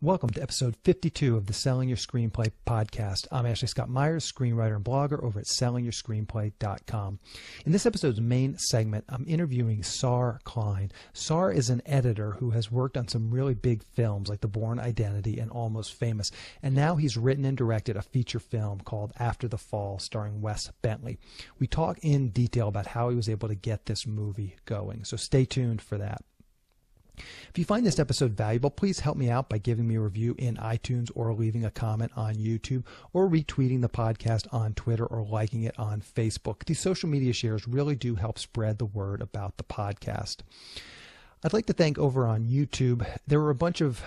Welcome to episode 52 of the Selling Your Screenplay podcast. I'm Ashley Scott Myers, screenwriter and blogger over at sellingyourscreenplay.com. In this episode's main segment, I'm interviewing Saar Klein. Saar is an editor who has worked on some really big films like The Bourne Identity and Almost Famous, and now he's written and directed a feature film called After the Fall starring Wes Bentley. We talk in detail about how he was able to get this movie going, so stay tuned for that. If you find this episode valuable, please help me out by giving me a review in iTunes or leaving a comment on YouTube or retweeting the podcast on Twitter or liking it on Facebook. These social media shares really do help spread the word about the podcast. I'd like to thank over on YouTube. There were a bunch of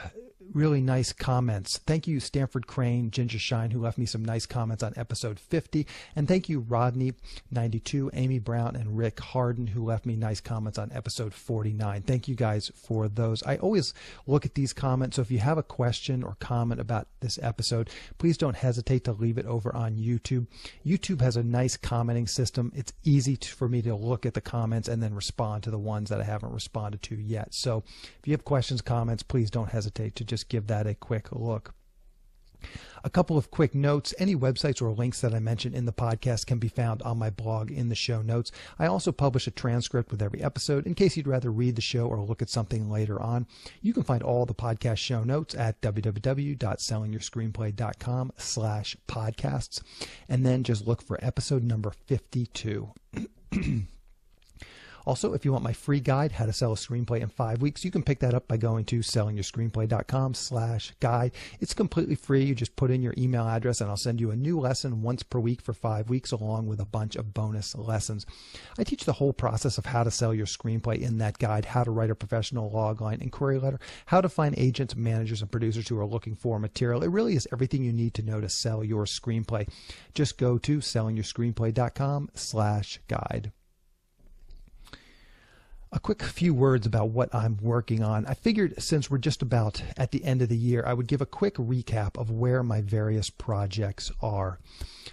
really nice comments. Thank you, Stanford Crane, Ginger Shine, who left me some nice comments on episode 50. And thank you, Rodney92, Amy Brown, and Rick Harden, who left me nice comments on episode 49. Thank you guys for those. I always look at these comments, so if you have a question or comment about this episode, please don't hesitate to leave it over on YouTube. YouTube has a nice commenting system. It's easy for me to look at the comments and then respond to the ones that I haven't responded to yet. So if you have questions, comments, please don't hesitate to just give that a quick look. A couple of quick notes. Any websites or links that I mention in the podcast can be found on my blog in the show notes. I also publish a transcript with every episode in case you'd rather read the show or look at something later on. You can find all the podcast show notes at www.sellingyourscreenplay.com/podcasts, and then just look for episode number 52. Also, if you want my free guide, How to Sell a Screenplay in 5 Weeks, you can pick that up by going to sellingyourscreenplay.com/guide. It's completely free. You just put in your email address and I'll send you a new lesson once per week for 5 weeks, along with a bunch of bonus lessons. I teach the whole process of how to sell your screenplay in that guide, how to write a professional logline and query letter, how to find agents, managers, and producers who are looking for material. It really is everything you need to know to sell your screenplay. Just go to sellingyourscreenplay.com/guide. A quick few words about what I'm working on. I figured since we're just about at the end of the year, I would give a quick recap of where my various projects are.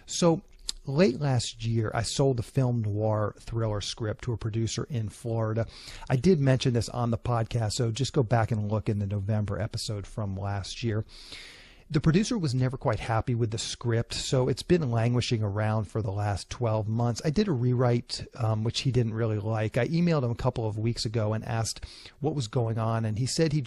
So late last year, I sold a film noir thriller script to a producer in Florida. I did mention this on the podcast, so just go back and look in the November episode from last year. The producer was never quite happy with the script, so it's been languishing around for the last 12 months. I did a rewrite, which he didn't really like. I emailed him a couple of weeks ago and asked what was going on, and he said he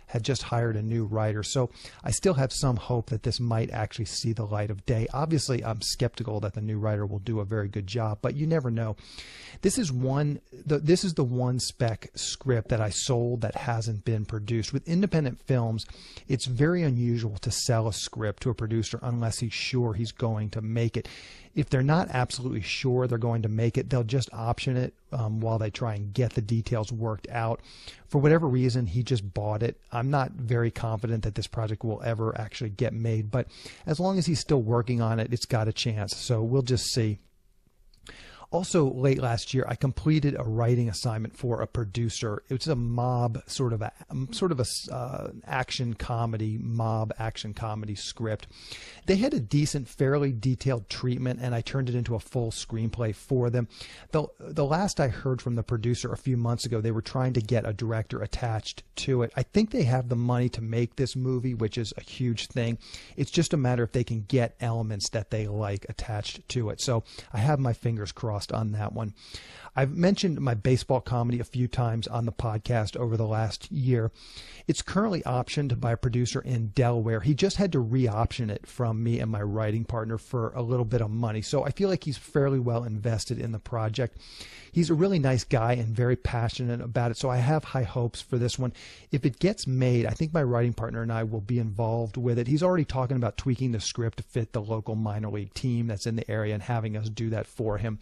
had just hired a new writer. So I still have some hope that this might actually see the light of day. Obviously, I'm skeptical that the new writer will do a very good job, but you never know. This is the one spec script that I sold that hasn't been produced. With independent films, it's very unusual to sell a script to a producer unless he's sure he's going to make it. If they're not absolutely sure they're going to make it, they'll just option it while they try and get the details worked out. For whatever reason, he just bought it. I'm not very confident that this project will ever actually get made, but as long as he's still working on it, it's got a chance. So we'll just see. Also, late last year, I completed a writing assignment for a producer. It was a mob sort of a action comedy script. They had a decent, fairly detailed treatment, and I turned it into a full screenplay for them. The last I heard from the producer a few months ago, they were trying to get a director attached to it. I think they have the money to make this movie, which is a huge thing. It's just a matter if they can get elements that they like attached to it. So I have my fingers crossed on that one. I've mentioned my baseball comedy a few times on the podcast over the last year. It's currently optioned by a producer in Delaware. He just had to re-option it from me and my writing partner for a little bit of money. So I feel like he's fairly well invested in the project. He's a really nice guy and very passionate about it. So I have high hopes for this one. If it gets made, I think my writing partner and I will be involved with it. He's already talking about tweaking the script to fit the local minor league team that's in the area and having us do that for him.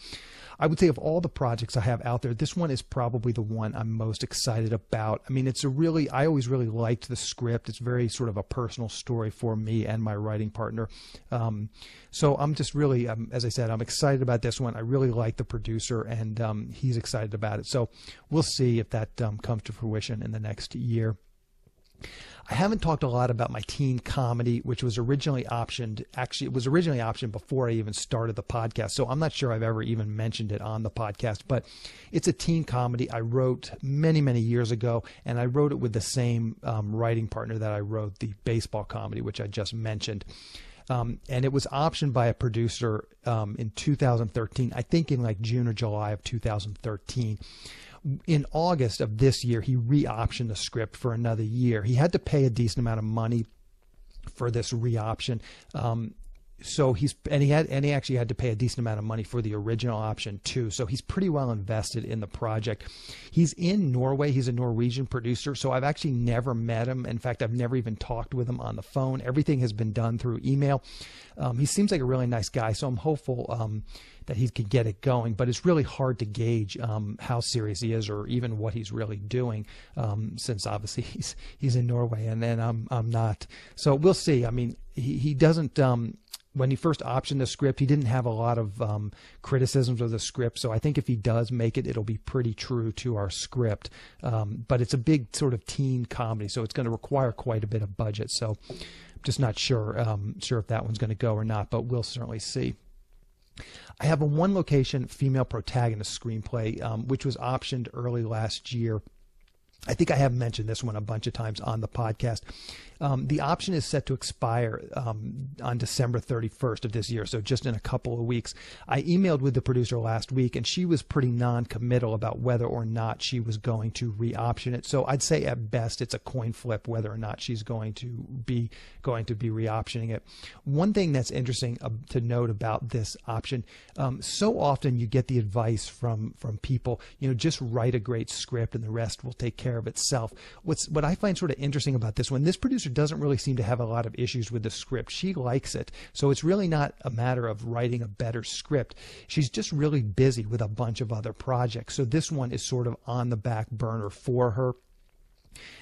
I would say of all the projects I have out there, this one is probably the one I'm most excited about. I mean, I always really liked the script. It's very sort of a personal story for me and my writing partner. So I'm just really, as I said, I'm excited about this one. I really like the producer, and he's excited about it. So we'll see if that comes to fruition in the next year. I haven't talked a lot about my teen comedy, which was originally optioned. Actually, it was originally optioned before I even started the podcast, so I'm not sure I've ever even mentioned it on the podcast, but it's a teen comedy I wrote many, many years ago, and I wrote it with the same writing partner that I wrote the baseball comedy, which I just mentioned. And it was optioned by a producer in 2013, I think in like June or July of 2013. In August of this year, he re-optioned the script for another year. He had to pay a decent amount of money for this re-option. So he actually had to pay a decent amount of money for the original option too. So he's pretty well invested in the project. He's in Norway. He's a Norwegian producer. So I've actually never met him. In fact, I've never even talked with him on the phone. Everything has been done through email. He seems like a really nice guy. So I'm hopeful that he could get it going, but it's really hard to gauge how serious he is or even what he's really doing, since obviously he's in Norway and then I'm not. So we'll see. I mean, he doesn't. When he first optioned the script, he didn't have a lot of criticisms of the script. So I think if he does make it, it'll be pretty true to our script. But it's a big sort of teen comedy, so it's going to require quite a bit of budget. So I'm just not sure if that one's going to go or not, but we'll certainly see. I have a one location female protagonist screenplay, which was optioned early last year. I think I have mentioned this one a bunch of times on the podcast. The option is set to expire on December 31st of this year, so just in a couple of weeks. I emailed with the producer last week, and she was pretty non-committal about whether or not she was going to re-option it. So I'd say at best it's a coin flip whether or not she's going to be re-optioning it. One thing that's interesting to note about this option, so often you get the advice from people, just write a great script and the rest will take care of itself. What I find sort of interesting about this one, this producer doesn't really seem to have a lot of issues with the script. She likes it. So it's really not a matter of writing a better script. She's just really busy with a bunch of other projects. So this one is sort of on the back burner for her.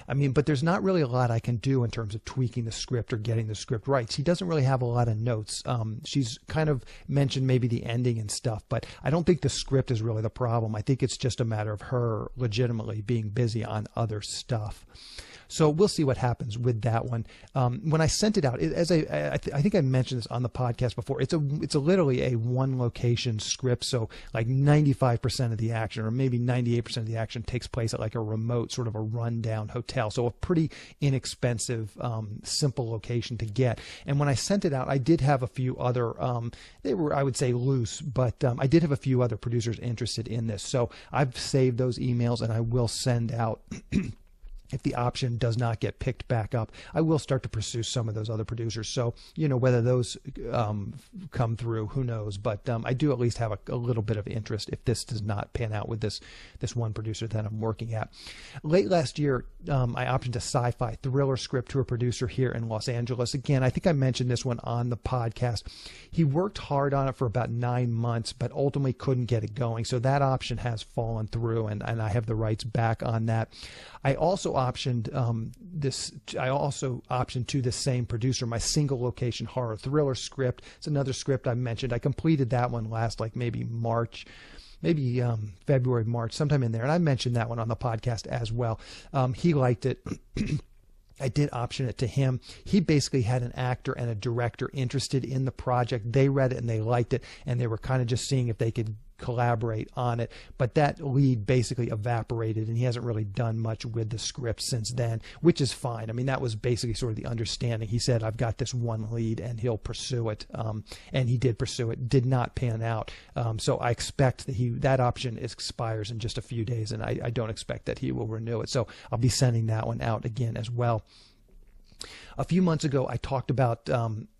I mean, but there's not really a lot I can do in terms of tweaking the script or getting the script right. She doesn't really have a lot of notes. She's kind of mentioned maybe the ending and stuff, but I don't think the script is really the problem. I think it's just a matter of her legitimately being busy on other stuff. So we'll see what happens with that one. When I sent it out, I think I mentioned this on the podcast before. It's literally a one location script. So like 95% of the action, or maybe 98% of the action, takes place at like a remote sort of a rundown hotel. So a pretty inexpensive, simple location to get. And when I sent it out, I did have a few other. They were, I would say, loose, but I did have a few other producers interested in this. So I've saved those emails, and I will send out. If the option does not get picked back up, I will start to pursue some of those other producers. So, whether those come through, who knows? But I do at least have a little bit of interest if this does not pan out with this one producer that I'm working at. Late last year, I optioned a sci-fi thriller script to a producer here in Los Angeles. Again, I think I mentioned this one on the podcast. He worked hard on it for about 9 months, but ultimately couldn't get it going. So that option has fallen through, and I have the rights back on that. I also optioned to the same producer my single location horror thriller script. It's another script I mentioned. I completed that one last maybe March. Maybe February, March, sometime in there. And I mentioned that one on the podcast as well. He liked it. I did option it to him. He basically had an actor and a director interested in the project. They read it and they liked it, and they were kind of just seeing if they could collaborate on it. But that lead basically evaporated, and he hasn't really done much with the script since then, which is fine. I mean, that was basically sort of the understanding. He said, I've got this one lead and he'll pursue it. And he did pursue it, did not pan out. So I expect that that option expires in just a few days, and I don't expect that he will renew it. So I'll be sending that one out again as well. A few months ago, I talked about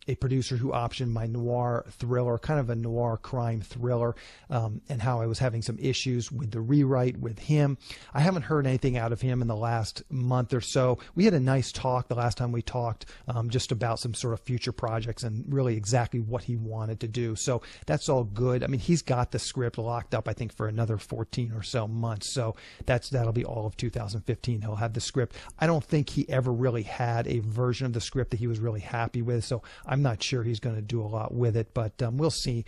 a producer who optioned my noir thriller, kind of a noir crime thriller, and how I was having some issues with the rewrite with him. I haven't heard anything out of him in the last month or so. We had a nice talk the last time we talked, just about some sort of future projects and really exactly what he wanted to do. So that's all good. I mean, he's got the script locked up, I think, for another 14 or so months. So that'll be all of 2015. He'll have the script. I don't think he ever really had a version of the script that he was really happy with. So I'm not sure he's going to do a lot with it, but we'll see.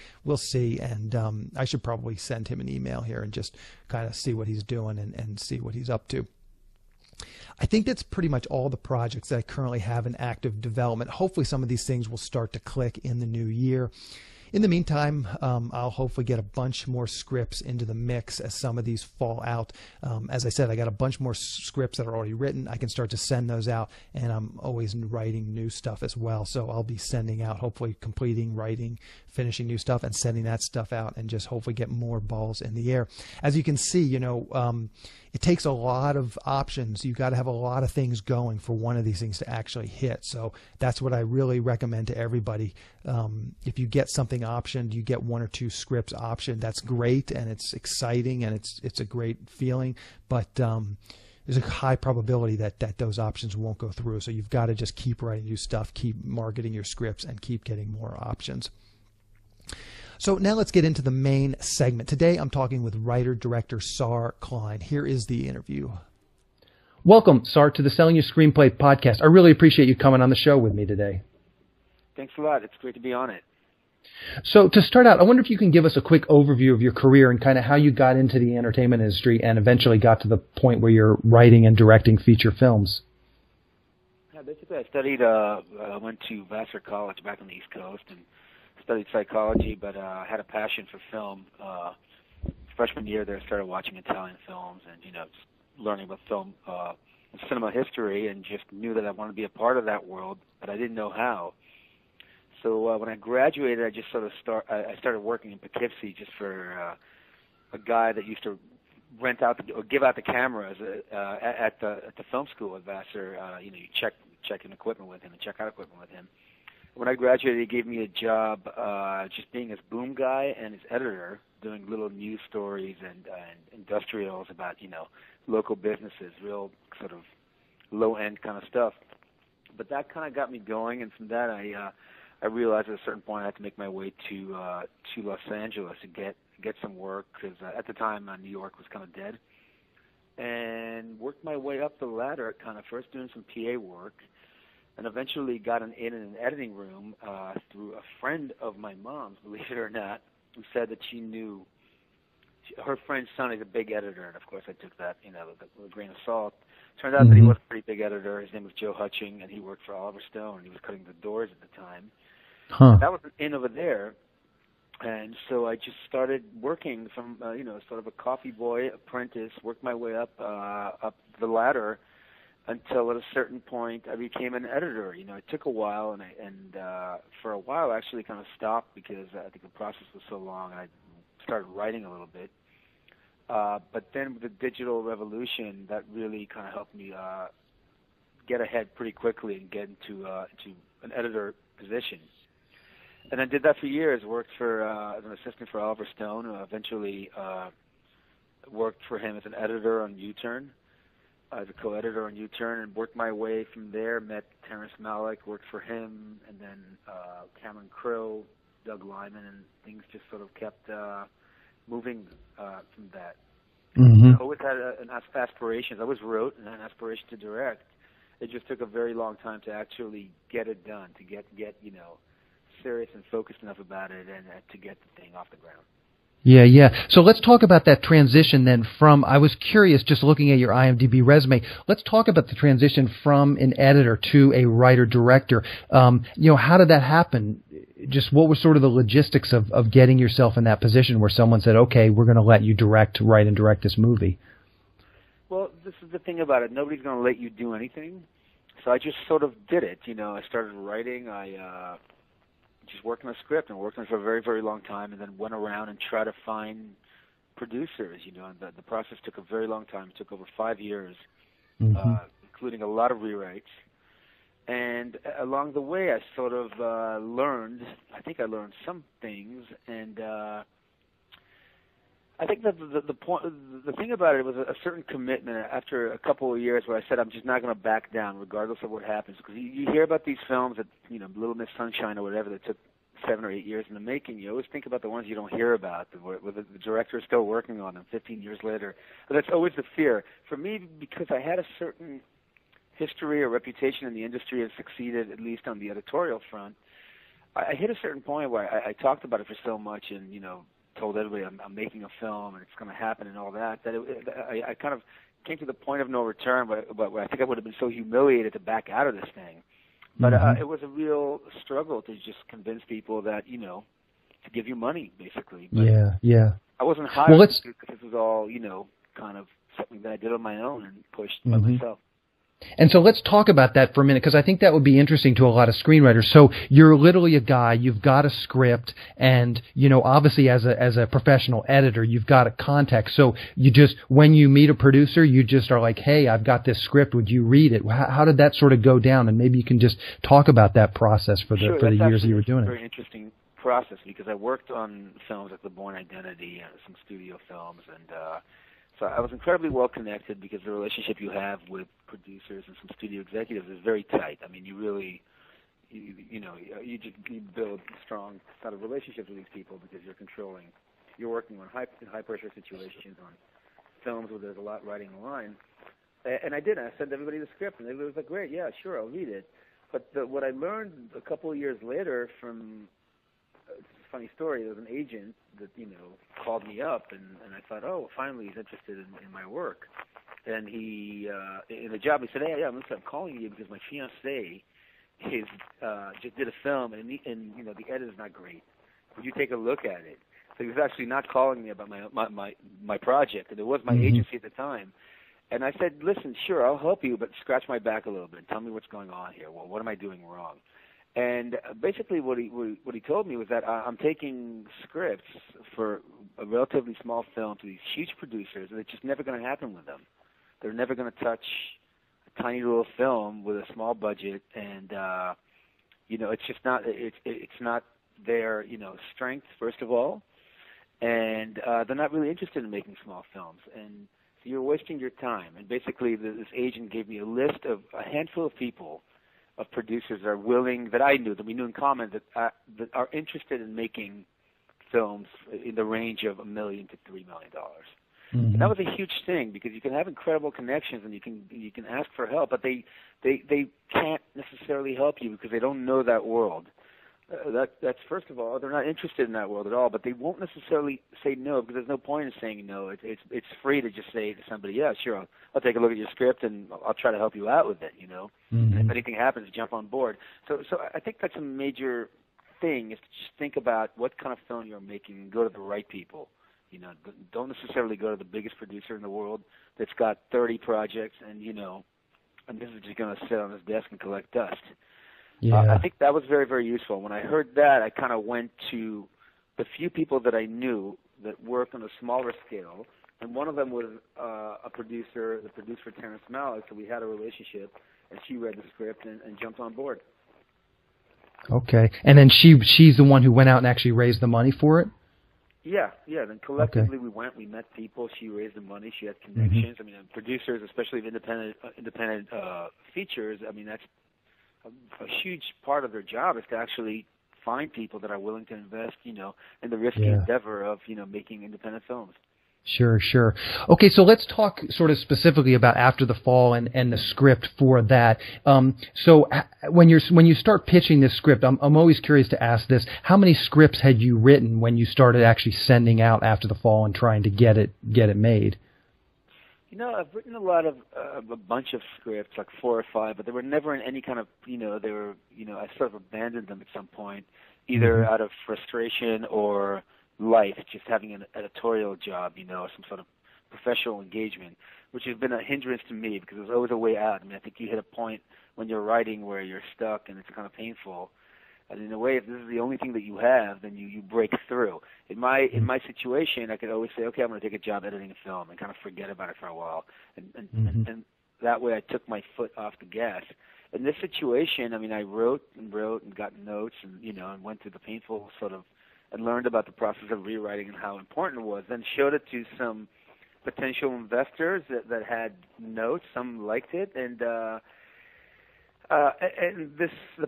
And I should probably send him an email here and just kind of see what he's doing and see what he's up to. I think that's pretty much all the projects that I currently have in active development. Hopefully some of these things will start to click in the new year. In the meantime, I'll hopefully get a bunch more scripts into the mix as some of these fall out. As I said, I got a bunch more scripts that are already written. I can start to send those out, and I'm always writing new stuff as well. So I'll be sending out, hopefully completing, writing, finishing new stuff, and sending that stuff out, and just hopefully get more balls in the air. As you can see, it takes a lot of options. You've got to have a lot of things going for one of these things to actually hit. So that's what I really recommend to everybody. If you get something optioned, you get 1 or 2 scripts optioned, that's great, and it's exciting, and it's a great feeling. But there's a high probability that those options won't go through. So you've got to just keep writing new stuff, keep marketing your scripts, and keep getting more options. So now let's get into the main segment. Today I'm talking with writer-director Saar Klein. Here is the interview. Welcome, Saar, to the Selling Your Screenplay podcast. I really appreciate you coming on the show with me today. Thanks a lot. It's great to be on it. So to start out, I wonder if you can give us a quick overview of your career and kind of how you got into the entertainment industry and eventually got to the point where you're writing and directing feature films. Yeah, basically, I studied, went to Vassar College back on the East Coast and studied psychology, but I had a passion for film. Freshman year there, I started watching Italian films and, just learning about film, cinema history, and just knew that I wanted to be a part of that world, but I didn't know how. So when I graduated, I just I started working in Poughkeepsie just for a guy that used to rent out or give out the cameras at the film school at Vassar. You check in equipment with him and check out equipment with him. When I graduated, he gave me a job just being his boom guy and his editor, doing little news stories and industrials about, local businesses, real sort of low-end kind of stuff. But that kind of got me going, and from that I realized at a certain point I had to make my way to Los Angeles and get some work, because at the time New York was kind of dead, and worked my way up the ladder, kind of first doing some PA work, and eventually got in an editing room through a friend of my mom's, believe it or not, who said that she knew her friend's son is a big editor, and of course I took that, with a grain of salt. Turned out that he was a pretty big editor. His name was Joe Hutching, and he worked for Oliver Stone, and he was cutting the doors at the time. That was in over there, and so I just started working from, sort of a coffee boy apprentice, worked my way up the ladder, until at a certain point I became an editor. It took a while, and for a while I actually kind of stopped because I think the process was so long, and I started writing a little bit. But then with the digital revolution, that really kind of helped me get ahead pretty quickly and get into an editor position. And I did that for years, worked as an assistant for Oliver Stone, eventually worked for him as an editor on U-Turn, as a co-editor on U-Turn, and worked my way from there, met Terrence Malick, worked for him, and then Cameron Crowe, Doug Liman, and things just sort of kept moving from that. I always had an aspiration. I always wrote and had an aspiration to direct. It just took a very long time to actually get it done, to get serious and focused enough about it, and to get the thing off the ground. Yeah. So let's talk about that transition then from, I was curious just looking at your IMDb resume, let's talk about the transition from an editor to a writer-director. How did that happen? Just what was sort of the logistics of getting yourself in that position where someone said, okay, we're going to let you write and direct this movie? Well, this is the thing about it. Nobody's going to let you do anything. So I just sort of did it. I started writing. I just worked on a script and worked on it for a very, very long time, and then went around and tried to find producers, and the process took a very long time. It took over 5 years, including a lot of rewrites. And along the way, I sort of learned some things, and I think that the thing about it was a certain commitment after a couple of years where I said I'm just not going to back down regardless of what happens, because you hear about these films that, Little Miss Sunshine or whatever, that took 7 or 8 years in the making. You always think about the ones you don't hear about, where the director is still working on them 15 years later. But that's always the fear. For me, because I had a certain history or reputation in the industry and succeeded, at least on the editorial front, I hit a certain point where I talked about it for so much and, told everybody I'm making a film and it's going to happen and all that, I kind of came to the point of no return, but I think I would have been so humiliated to back out of this thing. But it was a real struggle to just convince people that, you know, to give you money, basically. But I wasn't hired because this was all, you know, kind of something that I did on my own and pushed by myself. And so let's talk about that for a minute, because I think that would be interesting to a lot of screenwriters. So you're literally a guy, you've got a script, and, you know, obviously as a professional editor, you've got a context. So you just, when you meet a producer, you just are like, hey, I've got this script, would you read it? How did that sort of go down? And maybe you can just talk about that process for the years you were doing it. Very interesting process, because I worked on films like The Bourne Identity and some studio films, and so I was incredibly well connected, because the relationship you have with producers and some studio executives is very tight. I mean, you really, you build strong sort of relationships with these people, because you're working on high pressure situations, on films where there's a lot riding the line. And I did. I sent everybody the script, and everybody was like, great, yeah, sure, I'll read it. But what I learned a couple of years later from, it's a funny story, there was an agent that, you know, called me up, and I thought, oh, finally he's interested in my work. And he, in the job, he said, hey, I'm calling you because my fiancé just did a film, and you know, the edit is not great. Would you take a look at it? So he was actually not calling me about my project, and it was my agency at the time. And I said, listen, sure, I'll help you, but scratch my back a little bit. Tell me what's going on here. Well, what am I doing wrong? And basically what he told me was that I'm taking scripts for a relatively small film to these huge producers, and it's just never going to happen with them. They're never going to touch a tiny little film with a small budget, and you know, it's just not it's not their, you know, strength, first of all, and they're not really interested in making small films, and so you're wasting your time. And basically, this agent gave me a list of a handful of people, of producers that are willing, that I knew, that we knew in common, that are interested in making films in the range of $1 million to $3 million. And that was a huge thing, because you can have incredible connections and you can ask for help, but they can't necessarily help you because they don't know that world. That's first of all, they're not interested in that world at all, but they won't necessarily say no, because there's no point in saying no. It's free to just say to somebody, yeah, sure, I'll take a look at your script and I'll try to help you out with it, you know. And if anything happens, jump on board. So I think that's a major thing, is to just think about what kind of film you're making and go to the right people. You know, don't necessarily go to the biggest producer in the world that's got 30 projects and, you know, and this is just going to sit on his desk and collect dust. I think that was very, very useful. When I heard that, I kind of went to the few people that I knew that worked on a smaller scale, and one of them was a producer, the producer for Terrence Malick, so we had a relationship, and she read the script and jumped on board. Okay. And then she's the one who went out and actually raised the money for it? Yeah. Then collectively we met people. She raised the money. She had connections. I mean, producers, especially of independent features. I mean, that's a huge part of their job, is to actually find people that are willing to invest, you know, in the risky endeavor of, you know, making independent films. Sure. Okay, so let's talk sort of specifically about After the Fall and the script for that. So when you start pitching this script, I'm always curious to ask this: how many scripts had you written when you started actually sending out After the Fall and trying to get it made? You know, I've written a bunch of scripts, like 4 or 5, but they were never in any kind of, you know, they were, you know, I sort of abandoned them at some point, either out of frustration or life, just having an editorial job, you know, some sort of professional engagement, which has been a hindrance to me, because there's always a way out. I mean, I think you hit a point when you're writing where you're stuck and it's kind of painful. And in a way, if this is the only thing that you have, then you break through. In my situation, I could always say, okay, I'm going to take a job editing a film and kind of forget about it for a while. And that way I took my foot off the gas. In this situation, I mean, I wrote and got notes and, you know, and went through the painful sort of, and learned about the process of rewriting and how important it was, then showed it to some potential investors that had notes. Some liked it, and the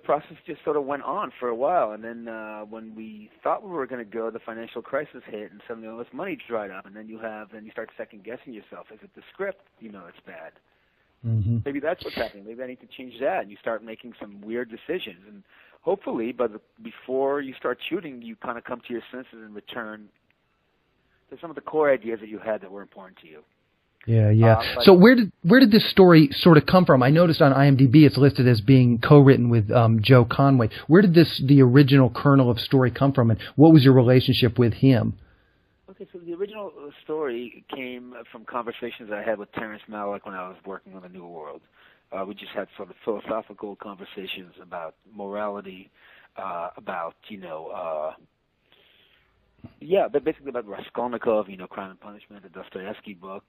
process just sort of went on for a while. And then when we thought we were going to go, the financial crisis hit, and suddenly all this money dried up. And then you start second guessing yourself. Is it the script? You know, it's bad. Maybe that's what's happening. Maybe I need to change that. And you start making some weird decisions. And hopefully, before you start shooting, you kind of come to your senses and return to some of the core ideas that you had that were important to you. Yeah. So where did this story sort of come from? I noticed on IMDb it's listed as being co-written with Joe Conway. Where did the original kernel of story come from, and what was your relationship with him? Okay, so the original story came from conversations I had with Terrence Malick when I was working on The New World. We just had sort of philosophical conversations about morality, about, but basically about Raskolnikov, Crime and Punishment, the Dostoevsky book,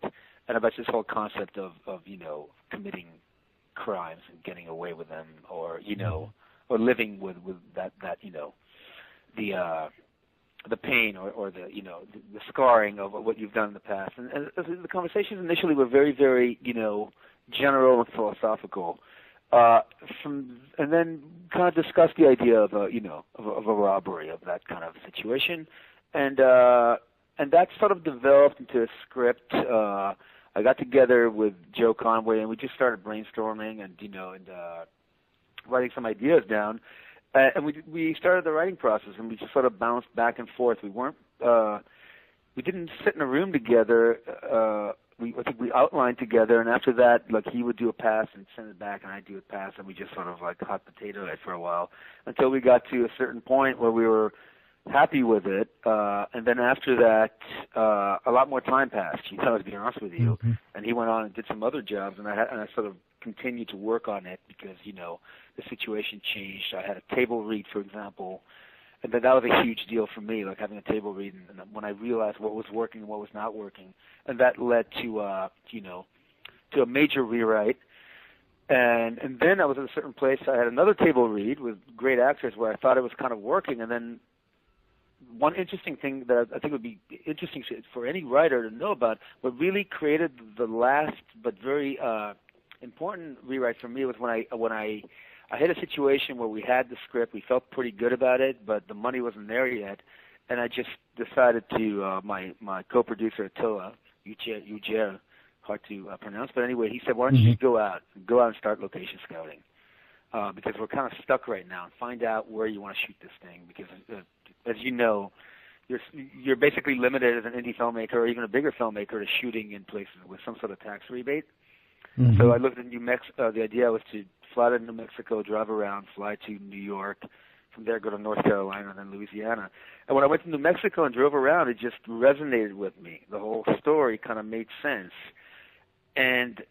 and about this whole concept of committing crimes and getting away with them, or or living with that the pain or the scarring of what you've done in the past. And the conversations initially were very, very general and philosophical. And then kind of discussed the idea of a robbery, of that kind of situation. And that sort of developed into a script. I got together with Joe Conway, and we just started brainstorming and writing some ideas down. And we started the writing process, and we just sort of bounced back and forth. We didn't sit in a room together. I think we outlined together, and after that, he would do a pass and send it back, and I'd do a pass, and we just sort of hot potato it for a while until we got to a certain point where we were happy with it. And then after that, a lot more time passed, to be honest with you. Mm-hmm. And he went on and did some other jobs, and I sort of continued to work on it because, the situation changed. I had a table read, for example, and that was a huge deal for me, having a table read, and when I realized what was working and what was not working, and that led to a major rewrite. And then I was at a certain place. I had another table read with great actors where I thought it was kind of working, and then one interesting thing that I think would be interesting for any writer to know about, what really created the last but very important rewrite for me was when I hit a situation where we had the script, we felt pretty good about it, but the money wasn't there yet, and I just decided to my co-producer Attila, Ujer, hard to pronounce, but anyway, he said, why don't you just go out and start location scouting, because we're kind of stuck right now, and find out where you want to shoot this thing, because as you know, you're basically limited as an indie filmmaker or even a bigger filmmaker to shooting in places with some sort of tax rebate. Mm-hmm. So I looked at New Mexico. The idea was to fly to New Mexico, drive around, fly to New York, from there go to North Carolina, and then Louisiana. And when I went to New Mexico and drove around, it just resonated with me. The whole story kind of made sense. And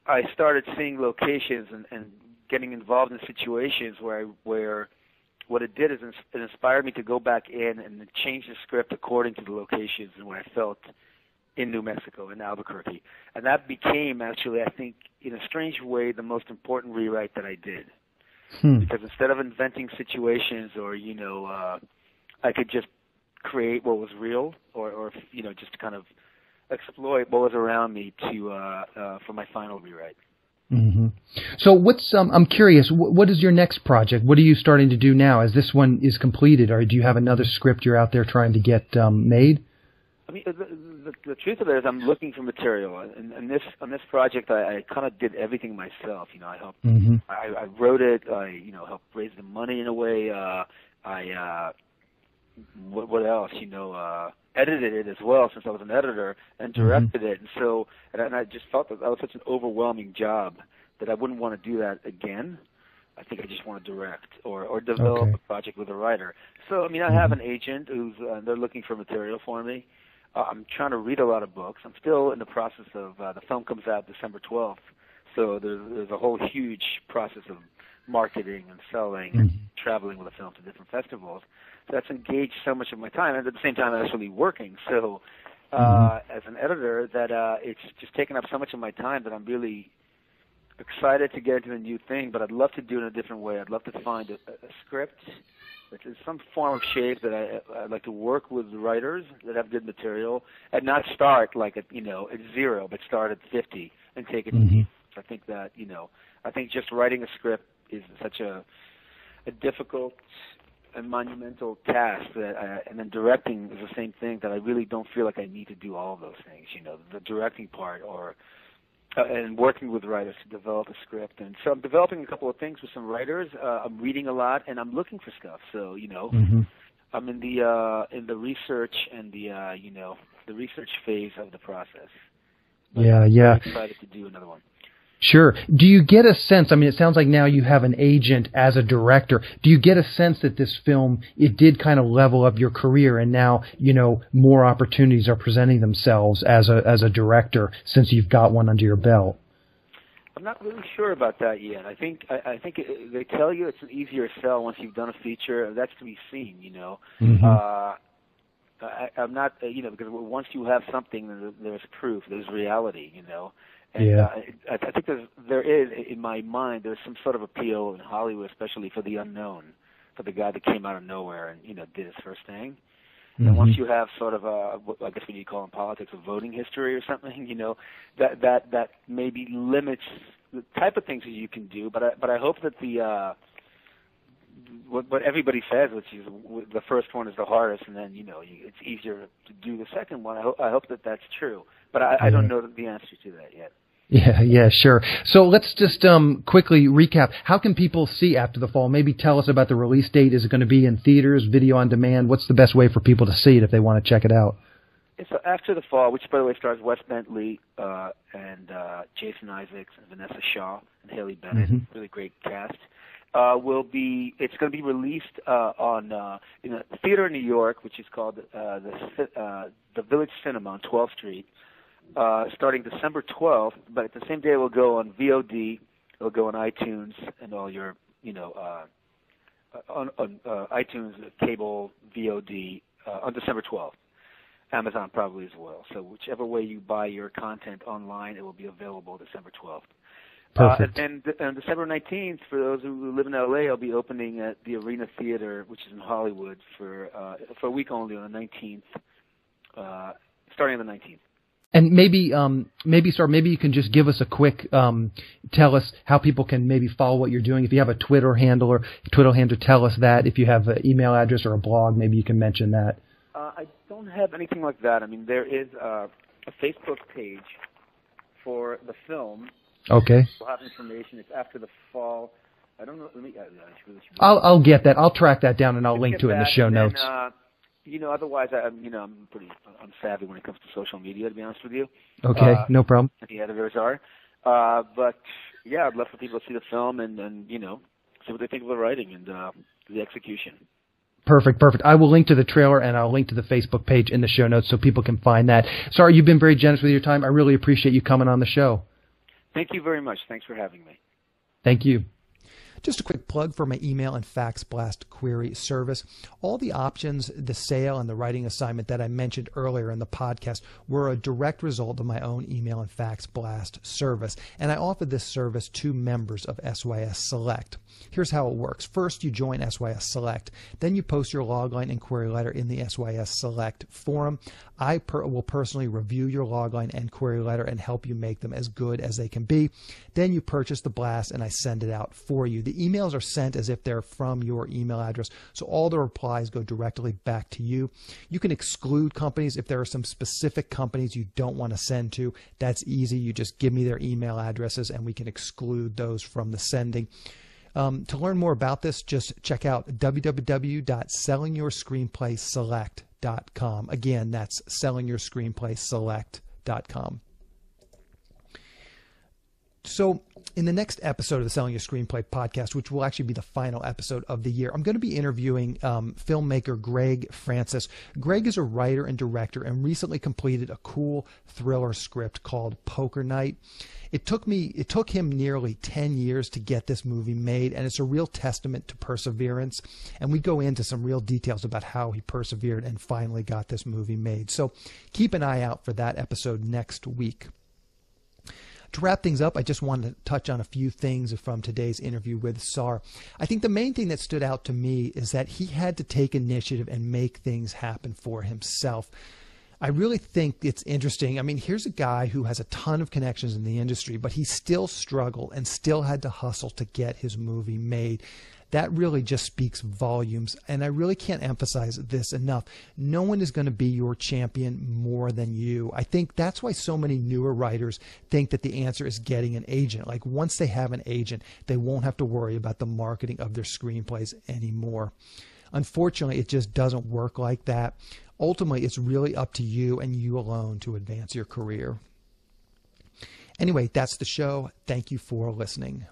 I started seeing locations and getting involved in situations where what it did is it inspired me to go back in and change the script according to the locations and what I felt in New Mexico, in Albuquerque. And that became, actually, I think, in a strange way, the most important rewrite that I did. Because instead of inventing situations or, I could just create what was real or just kind of exploit what was around me for my final rewrite. Mm-hmm. So I'm curious, what is your next project? What are you starting to do now as this one is completed, or do you have another script you're out there trying to get made? I mean, the truth of it is I'm looking for material. And on this project, I kind of did everything myself. I helped. Mm-hmm. I wrote it. I helped raise the money in a way. What else? Edited it as well, since I was an editor, and directed it. And so, and I just felt that was such an overwhelming job that I wouldn't want to do that again. I think I just want to direct or develop a project with a writer. So, I mean, I have an agent who's they're looking for material for me. I'm trying to read a lot of books. I'm still in the process of the film comes out December 12th, so there's a whole huge process of marketing and selling and traveling with the film to different festivals. So that's engaged so much of my time, and at the same time I'm actually working. So as an editor, that it's just taken up so much of my time that I'm really excited to get into a new thing, but I'd love to do it in a different way. I'd love to find a script that is some form of shape that I'd like to work with writers that have good material and not start at zero, but start at 50 and take it deep. I think that, I think just writing a script is such a difficult and monumental task and then directing is the same thing, that I really don't feel like I need to do all of those things, the directing part and working with writers to develop a script. And so I'm developing a couple of things with some writers. I'm reading a lot, and I'm looking for stuff. So, I'm in the research and the research phase of the process. But Yeah. I'm excited to do another one. Sure. Do you get a sense, I mean, it sounds like now you have an agent as a director. Do you get a sense that this film, it did kind of level up your career, and now, more opportunities are presenting themselves as a director since you've got one under your belt? I'm not really sure about that yet. I think they tell you it's an easier sell once you've done a feature. That's to be seen, Mm-hmm. I'm not, because once you have something, there's proof, there's reality, And Yeah. I think there is, in my mind, there's some sort of appeal in Hollywood, especially for the unknown, for the guy that came out of nowhere and, did his first thing. Mm-hmm. And once you have sort of I guess what you call in politics, a voting history or something, that maybe limits the type of things that you can do. But I hope that what everybody says, which is the first one is the hardest, and then it's easier to do the second one. I hope that that's true, but I don't know the answer to that yet. Yeah, sure. So let's just quickly recap. How can people see After the Fall? Maybe tell us about the release date. Is it going to be in theaters, video on demand? What's the best way for people to see it if they want to check it out? It's After the Fall, which, by the way, stars Wes Bentley and Jason Isaacs and Vanessa Shaw and Haley Bennett. Mm-hmm. Really great cast. It's going to be released in a theater in New York, which is called the Village Cinema on 12th Street, starting December 12th. But at the same day, it will go on VOD. It will go on iTunes and all your, on iTunes, cable, VOD on December 12th. Amazon probably as well. So whichever way you buy your content online, it will be available December 12th. Perfect. And December 19th, for those who live in LA, I'll be opening at the Arena Theater, which is in Hollywood, for a week only on the 19th, starting on the 19th. And maybe you can just give us a quick, tell us how people can maybe follow what you're doing. If you have a Twitter handle, tell us that. If you have an email address or a blog, maybe you can mention that. I don't have anything like that. I mean, there is a Facebook page for the film. Okay. We'll have information. It's After the Fall. I don't know. I'll get that. I'll track that down and I'll link to it in the show notes. Otherwise, I'm savvy when it comes to social media, to be honest with you. Okay, no problem. The editors are. But yeah, I'd love for people to see the film and see what they think of the writing and the execution. Perfect. I will link to the trailer and I'll link to the Facebook page in the show notes so people can find that. Saar, you've been very generous with your time. I really appreciate you coming on the show. Thank you very much. Thanks for having me. Thank you. Just a quick plug for my email and fax blast query service. All the options, the sale, and the writing assignment that I mentioned earlier in the podcast were a direct result of my own email and fax blast service. And I offered this service to members of SYS Select. Here's how it works. First, you join SYS Select. Then you post your logline and query letter in the SYS Select forum. I will personally review your logline and query letter and help you make them as good as they can be. Then you purchase the blast and I send it out for you. The emails are sent as if they're from your email address, so all the replies go directly back to you. You can exclude companies if there are some specific companies you don't want to send to. That's easy. You just give me their email addresses and we can exclude those from the sending. To learn more about this, just check out www.sellingyourscreenplayselect.com. Again, that's sellingyourscreenplayselect.com. So in the next episode of the Selling Your Screenplay podcast, which will actually be the final episode of the year, I'm going to be interviewing filmmaker Greg Francis. Greg is a writer and director and recently completed a cool thriller script called Poker Night. It took him nearly 10 years to get this movie made, and it's a real testament to perseverance. And we go into some real details about how he persevered and finally got this movie made. So keep an eye out for that episode next week. To wrap things up, I just wanted to touch on a few things from today's interview with Saar. I think the main thing that stood out to me is that he had to take initiative and make things happen for himself. I really think it's interesting. I mean, here's a guy who has a ton of connections in the industry, but he still struggled and still had to hustle to get his movie made. That really just speaks volumes, and I really can't emphasize this enough. No one is going to be your champion more than you. I think that's why so many newer writers think that the answer is getting an agent. Like once they have an agent, they won't have to worry about the marketing of their screenplays anymore. Unfortunately, it just doesn't work like that. Ultimately, it's really up to you and you alone to advance your career. Anyway, that's the show. Thank you for listening.